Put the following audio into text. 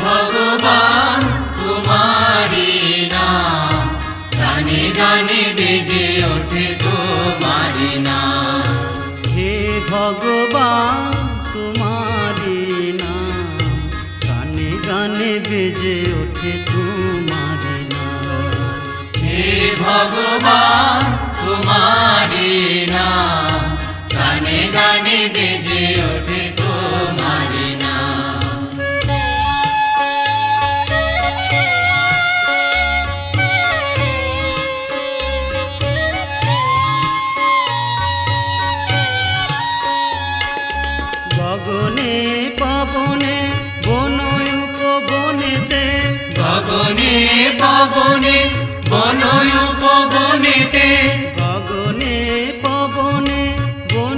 ভগবান তোমারি নাম, গানে গানে বেজে ওঠে তোমারি নাম। হে ভগবান তোমারি নাম, গানে গানে বেজে ওঠে তোমারি নাম। হে ভগবান তোমারি নাম, গানে গানে বেজে ওঠে তোমারি নাম। গগনে পবনে বনয়ুক বনেতে, গগনে পবনে